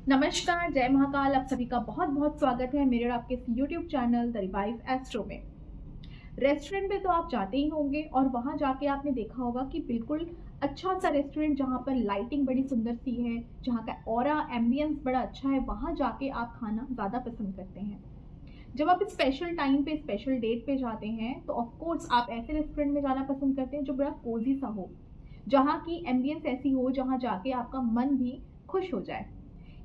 नमस्कार, जय महाकाल। आप सभी का बहुत बहुत स्वागत है मेरे और आपके YouTube channel the revive astro में। रेस्टोरेंट में तो आप जाते ही होंगे और वहां जाके आपने देखा होगा कि बिल्कुल अच्छा सा रेस्टोरेंट जहां पर लाइटिंग बड़ी सुंदर सी है, जहां का ऑरा एम्बियंस बड़ा अच्छा है, वहां जाके आप खाना ज़्यादा पसंद करते हैं। जब आप स्पेशल टाइम पे स्पेशल डेट पे जाते हैं तो ऑफ कोर्स आप ऐसे रेस्टोरेंट में जाना पसंद करते हैं जो बड़ा कोजी सा हो, जहाँ की एम्बियंस ऐसी हो जहाँ जाके आपका मन भी खुश हो जाए।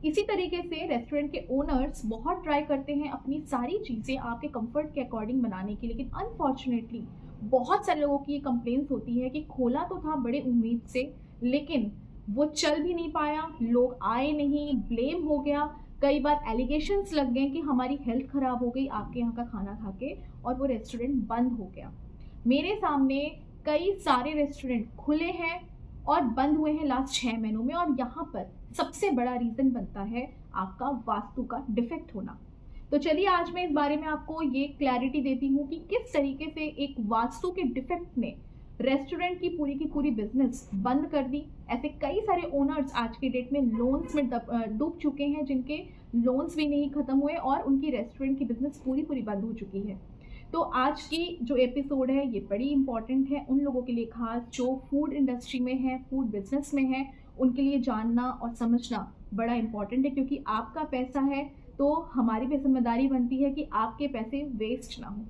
इसी तरीके से रेस्टोरेंट के ओनर्स बहुत ट्राई करते हैं अपनी सारी चीज़ें आपके कंफर्ट के अकॉर्डिंग बनाने की, लेकिन अनफॉर्चुनेटली बहुत सारे लोगों की ये कंप्लेंट्स होती है कि खोला तो था बड़े उम्मीद से, लेकिन वो चल भी नहीं पाया, लोग आए नहीं, ब्लेम हो गया। कई बार एलिगेशंस लग गए कि हमारी हेल्थ खराब हो गई आपके यहाँ का खाना खा के, और वो रेस्टोरेंट बंद हो गया। मेरे सामने कई सारे रेस्टोरेंट खुले हैं और बंद हुए हैं लास्ट 6 महीनों में, और यहाँ पर सबसे बड़ा रीजन बनता है आपका वास्तु का डिफेक्ट होना। तो चलिए आज मैं इस बारे में आपको ये क्लैरिटी देती हूँ कि किस तरीके से एक वास्तु के डिफेक्ट ने रेस्टोरेंट की पूरी बिजनेस बंद कर दी। ऐसे कई सारे ओनर्स आज के डेट में लोन्स में डूब चुके हैं, जिनके लोन्स भी नहीं खत्म हुए और उनकी रेस्टोरेंट की बिजनेस पूरी बंद हो चुकी है। तो आज की जो एपिसोड है ये बड़ी इंपॉर्टेंट है उन लोगों के लिए, खास जो फूड इंडस्ट्री में है, फूड बिजनेस में है, उनके लिए जानना और समझना बड़ा इंपॉर्टेंट है, क्योंकि आपका पैसा है तो हमारी भी जिम्मेदारी बनती है कि आपके पैसे वेस्ट ना हो।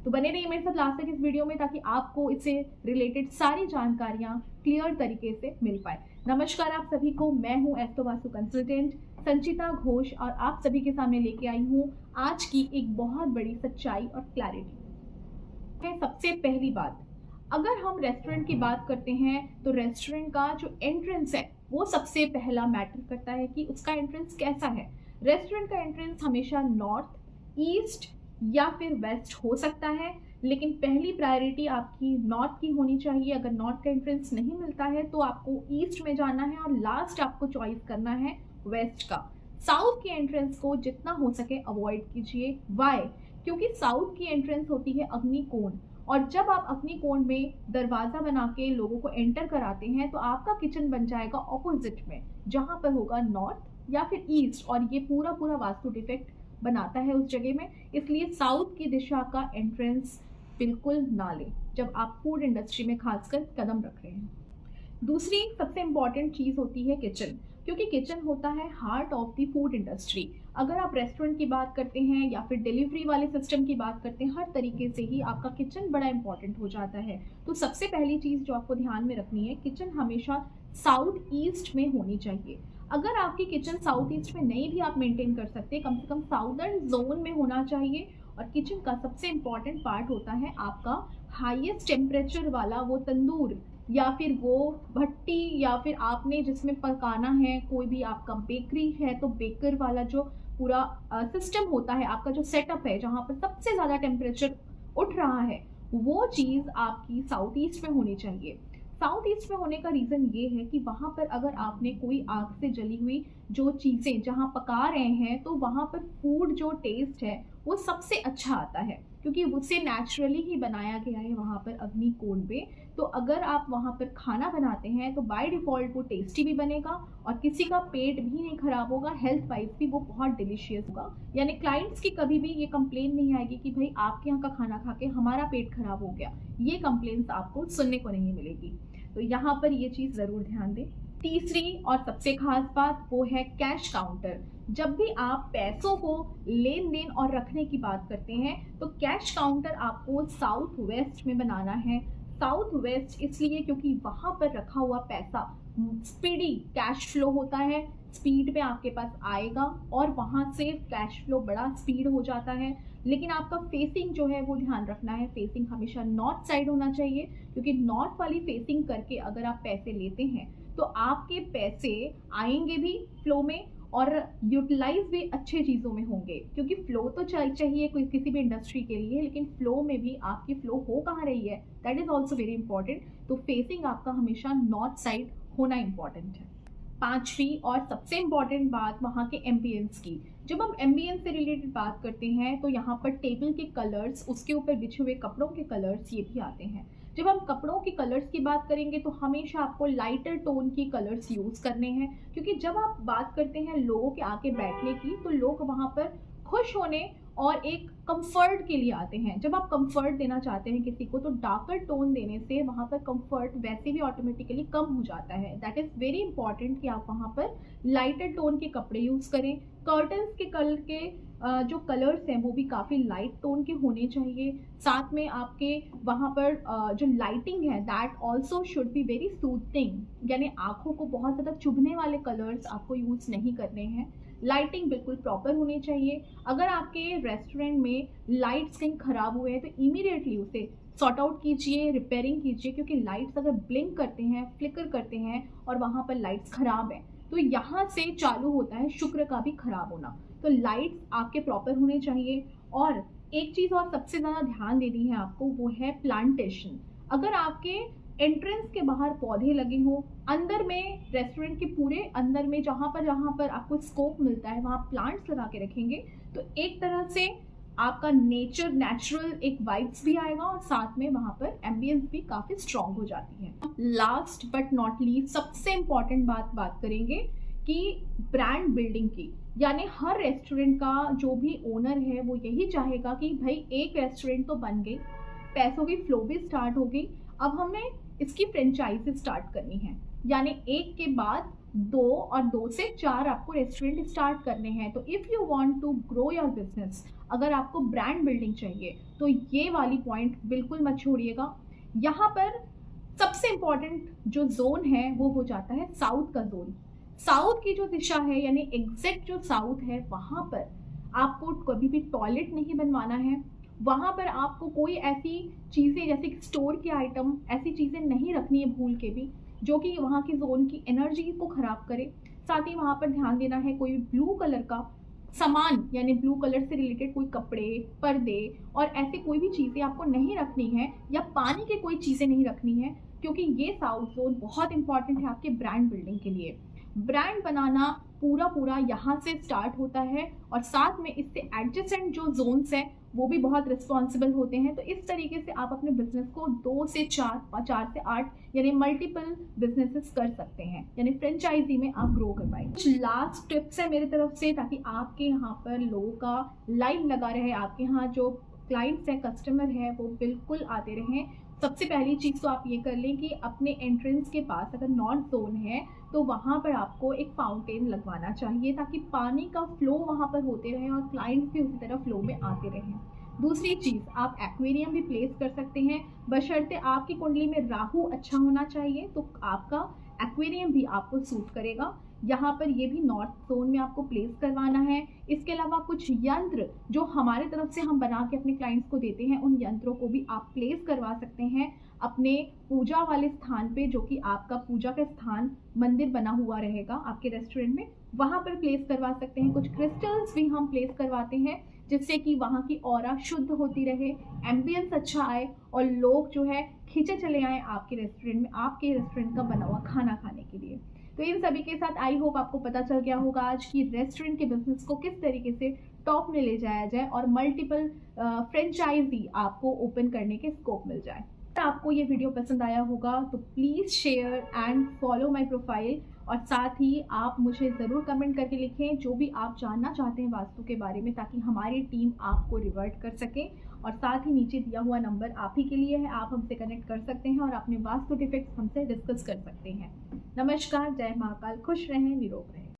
तो बने रहिए मेरे साथ लास्ट तक इस वीडियो में, ताकि आपको इससे रिलेटेड सारी जानकारियाँ क्लियर तरीके से मिल पाए। नमस्कार आप सभी को, मैं हूँ एस्ट्रो वास्तु कंसल्टेंट संचिता घोष, और आप सभी के सामने लेके आई हूँ आज की एक बहुत बड़ी सच्चाई और क्लैरिटी है। सबसे पहली बात, अगर हम रेस्टोरेंट की बात करते हैं तो रेस्टोरेंट का जो एंट्रेंस है वो सबसे पहला मैटर करता है कि उसका एंट्रेंस कैसा है। रेस्टोरेंट का एंट्रेंस हमेशा नॉर्थ, ईस्ट या फिर वेस्ट हो सकता है, लेकिन पहली प्रायोरिटी आपकी नॉर्थ की होनी चाहिए। अगर नॉर्थ का एंट्रेंस नहीं मिलता है तो आपको ईस्ट में जाना है, और लास्ट आपको चॉइस करना है वेस्ट का। साउथ की एंट्रेंस को जितना हो सके अवॉइड कीजिए। वाई? क्योंकि साउथ की एंट्रेंस होती है अग्निकोण, और जब आप अग्निकोण में दरवाजा बना के लोगों को एंटर कराते हैं तो आपका किचन बन जाएगा ऑपोजिट में, जहां पर होगा नॉर्थ या फिर ईस्ट, और ये पूरा वास्तु डिफेक्ट बनाता है उस जगह में। इसलिए साउथ की दिशा का एंट्रेंस बिल्कुल ना लें जब आप फूड इंडस्ट्री में खासकर कदम रख रहे हैं। दूसरी सबसे इंपॉर्टेंट चीज़ होती है किचन, क्योंकि किचन होता है heart of the food industry. अगर आप रेस्टोरेंट की बात करते हैं या फिर डिलीवरी वाले सिस्टम की बात करते हैं, हर तरीके से ही आपका किचन बड़ा इंपॉर्टेंट हो जाता है। तो सबसे पहली चीज़ जो आपको ध्यान में रखनी है, किचन हमेशा साउथ ईस्ट में होनी चाहिए। अगर आपकी किचन साउथ ईस्ट में नहीं भी आप मेंटेन कर सकते, कम से कम साउदर्न जोन में होना चाहिए। और किचन का सबसे इम्पॉर्टेंट पार्ट होता है आपका हाईएस्ट टेम्परेचर वाला वो तंदूर, या फिर वो भट्टी, या फिर आपने जिसमें पकाना है, कोई भी आपका बेकरी है तो बेकर वाला जो पूरा सिस्टम होता है, आपका जो सेटअप है जहाँ पर सबसे ज़्यादा टेम्परेचर उठ रहा है, वो चीज़ आपकी साउथ ईस्ट में होनी चाहिए। साउथ ईस्ट में होने का रीज़न ये है कि वहाँ पर अगर आपने कोई आग से जली हुई जो चीज़ें जहाँ पका रहे हैं, तो वहाँ पर फूड जो टेस्ट है वो सबसे अच्छा आता है, क्योंकि उसे नेचुरली ही बनाया गया है वहाँ पर अग्निकोण पे। तो अगर आप वहाँ पर खाना बनाते हैं तो बाय डिफ़ॉल्ट वो टेस्टी भी बनेगा, और किसी का पेट भी नहीं खराब होगा, हेल्थ वाइज भी वो बहुत डिलीशियस होगा। यानी क्लाइंट्स की कभी भी ये कंप्लेन नहीं आएगी कि भाई आपके यहाँ का खाना खा के हमारा पेट खराब हो गया, ये कंप्लेंट्स आपको सुनने को नहीं मिलेगी। तो यहाँ पर ये चीज़ ज़रूर ध्यान दें। तीसरी और सबसे खास बात वो है कैश काउंटर। जब भी आप पैसों को लेन देन और रखने की बात करते हैं तो कैश काउंटर आपको साउथ वेस्ट में बनाना है। साउथ वेस्ट इसलिए क्योंकि वहाँ पर रखा हुआ पैसा स्पीडी कैश फ्लो होता है, स्पीड में आपके पास आएगा और वहाँ से कैश फ्लो बड़ा स्पीड हो जाता है। लेकिन आपका फेसिंग जो है वो ध्यान रखना है, फेसिंग हमेशा नॉर्थ साइड होना चाहिए, क्योंकि नॉर्थ वाली फेसिंग करके अगर आप पैसे लेते हैं तो आपके पैसे आएंगे भी फ्लो में और यूटिलाइज भी अच्छे चीज़ों में होंगे। क्योंकि फ्लो तो चाहिए कोई किसी भी इंडस्ट्री के लिए, लेकिन फ्लो में भी आपकी फ्लो हो कहाँ रही है, that is also very important. तो फेसिंग आपका हमेशा नॉर्थ साइड होना इंपॉर्टेंट है। पांचवी और सबसे इम्पॉर्टेंट बात वहाँ के एम्बियंस की। जब हम एम्बियंस से रिलेटेड बात करते हैं तो यहाँ पर टेबल के कलर्स, उसके ऊपर बिछे हुए कपड़ों के कलर्स, ये भी आते हैं। जब हम कपड़ों की कलर्स की बात करेंगे तो हमेशा आपको लाइटर टोन की कलर्स यूज़ करने हैं, क्योंकि जब आप बात करते हैं लोगों के आके बैठने की तो लोग वहाँ पर खुश होने और एक कंफर्ट के लिए आते हैं। जब आप कंफर्ट देना चाहते हैं किसी को तो डार्कर टोन देने से वहाँ पर कंफर्ट वैसे भी ऑटोमेटिकली कम हो जाता है। दैट इज़ वेरी इंपॉर्टेंट कि आप वहाँ पर लाइटर टोन के कपड़े यूज़ करें। कर्टन्स के कलर के जो कलर्स हैं वो भी काफ़ी लाइट टोन के होने चाहिए। साथ में आपके वहाँ पर जो लाइटिंग है that also should be very soothing, यानी आँखों को बहुत ज़्यादा चुभने वाले कलर्स आपको यूज़ नहीं करने हैं। लाइटिंग बिल्कुल प्रॉपर होनी चाहिए। अगर आपके रेस्टोरेंट में लाइट्स कहीं ख़राब हुए हैं तो इमीडिएटली उसे सॉर्ट आउट कीजिए, रिपेयरिंग कीजिए, क्योंकि लाइट्स अगर ब्लिंक करते हैं, फ्लिकर करते हैं और वहाँ पर लाइट्स ख़राब हैं तो यहाँ से चालू होता है शुक्र का भी ख़राब होना। तो लाइट्स आपके प्रॉपर होने चाहिए। और एक चीज़ और सबसे ज़्यादा ध्यान देनी है आपको, वो है प्लांटेशन। अगर आपके एंट्रेंस के बाहर पौधे लगे हों, अंदर में रेस्टोरेंट के पूरे अंदर में जहाँ पर आपको स्कोप मिलता है वहाँ प्लांट्स लगा के रखेंगे तो एक तरह से आपका नेचुरल एक वाइब्स भी आएगा और साथ में वहाँ पर एम्बियंस भी काफ़ी स्ट्रॉन्ग हो जाती है। लास्ट बट नॉट लीस्ट सबसे इम्पॉर्टेंट बात करेंगे कि ब्रांड बिल्डिंग की, यानी हर रेस्टोरेंट का जो भी ओनर है वो यही चाहेगा कि भाई एक रेस्टोरेंट तो बन गई, पैसों की फ्लो भी स्टार्ट हो गई, अब हमें इसकी फ्रेंचाइजी स्टार्ट करनी है। यानी एक के बाद 2 और 2 से 4 आपको रेस्टोरेंट स्टार्ट करने हैं। तो if you want to grow your business, अगर आपको ब्रांड बिल्डिंग चाहिए तो ये वाली पॉइंट बिल्कुल मत छोड़िएगा। यहाँ पर सबसे इम्पॉर्टेंट जो जोन है वो हो जाता है साउथ का जोन। साउथ की जो दिशा है यानी एग्जैक्ट जो साउथ है वहाँ पर आपको कभी भी टॉयलेट नहीं बनवाना है। वहाँ पर आपको कोई ऐसी चीज़ें जैसे कि स्टोर के आइटम, ऐसी चीज़ें नहीं रखनी है भूल के भी जो कि वहाँ की जोन की एनर्जी को ख़राब करे। साथ ही वहाँ पर ध्यान देना है कोई ब्लू कलर का सामान, यानी ब्लू कलर से रिलेटेड कोई कपड़े, पर्दे और ऐसे कोई भी चीज़ें आपको नहीं रखनी है, या पानी के कोई चीज़ें नहीं रखनी है, क्योंकि ये साउथ जोन बहुत इंपॉर्टेंट है आपके ब्रांड बिल्डिंग के लिए। ब्रांड बनाना पूरा यहाँ से स्टार्ट होता है और साथ में इससे एडजेसेंट जो जोन्स हैं वो भी बहुत रिस्पॉन्सिबल होते हैं। तो इस तरीके से आप अपने बिजनेस को 2 से 4 और 4 से 8 यानी मल्टीपल बिजनेसेस कर सकते हैं, यानी फ्रेंचाइजी में आप ग्रो कर पाएंगे। कुछ लास्ट टिप्स है मेरी तरफ से ताकि आपके यहाँ पर लोगों का लाइन लगा रहे, आपके यहाँ जो क्लाइंट्स हैं, कस्टमर है वो बिल्कुल आते रहें। सबसे पहली चीज़ तो आप ये कर लें कि अपने एंट्रेंस के पास अगर नॉर्थ जोन है तो वहाँ पर आपको एक फाउंटेन लगवाना चाहिए ताकि पानी का फ्लो वहाँ पर होते रहे और क्लाइंट्स भी उसी तरह फ्लो में आते रहें। दूसरी चीज़, आप एक्वेरियम भी प्लेस कर सकते हैं, बशर्ते आपकी कुंडली में राहु अच्छा होना चाहिए तो आपका एक्वेरियम भी आपको सूट करेगा। यहाँ पर ये भी नॉर्थ जोन में आपको प्लेस करवाना है। इसके अलावा कुछ यंत्र जो हमारे तरफ से हम बना के अपने क्लाइंट्स को देते हैं, उन यंत्रों को भी आप प्लेस करवा सकते हैं अपने पूजा वाले स्थान पे, जो कि आपका पूजा का स्थान मंदिर बना हुआ रहेगा आपके रेस्टोरेंट में, वहाँ पर प्लेस करवा सकते हैं। कुछ क्रिस्टल्स भी हम प्लेस करवाते हैं जिससे कि वहाँ की ऑरा शुद्ध होती रहे, एम्बियंस अच्छा आए और लोग जो है खींचे चले आए आपके रेस्टोरेंट में, आपके रेस्टोरेंट का बना हुआ खाना खाने के लिए। तो इन सभी के साथ आई होप आपको पता चल गया होगा आज की रेस्टोरेंट के बिजनेस को किस तरीके से टॉप में ले जाया जाए और मल्टीपल फ्रेंचाइजी आपको ओपन करने के स्कोप मिल जाए। अगर आपको ये वीडियो पसंद आया होगा तो please share and follow my profile, और साथ ही आप मुझे ज़रूर कमेंट करके लिखें जो भी आप जानना चाहते हैं वास्तु के बारे में, ताकि हमारी टीम आपको रिवर्ट कर सके। और साथ ही नीचे दिया हुआ नंबर आप ही के लिए है, आप हमसे कनेक्ट कर सकते हैं और अपने वास्तु डिफेक्ट्स हमसे डिस्कस कर सकते हैं। नमस्कार, जय महाकाल, खुश रहें, निरोग रहें।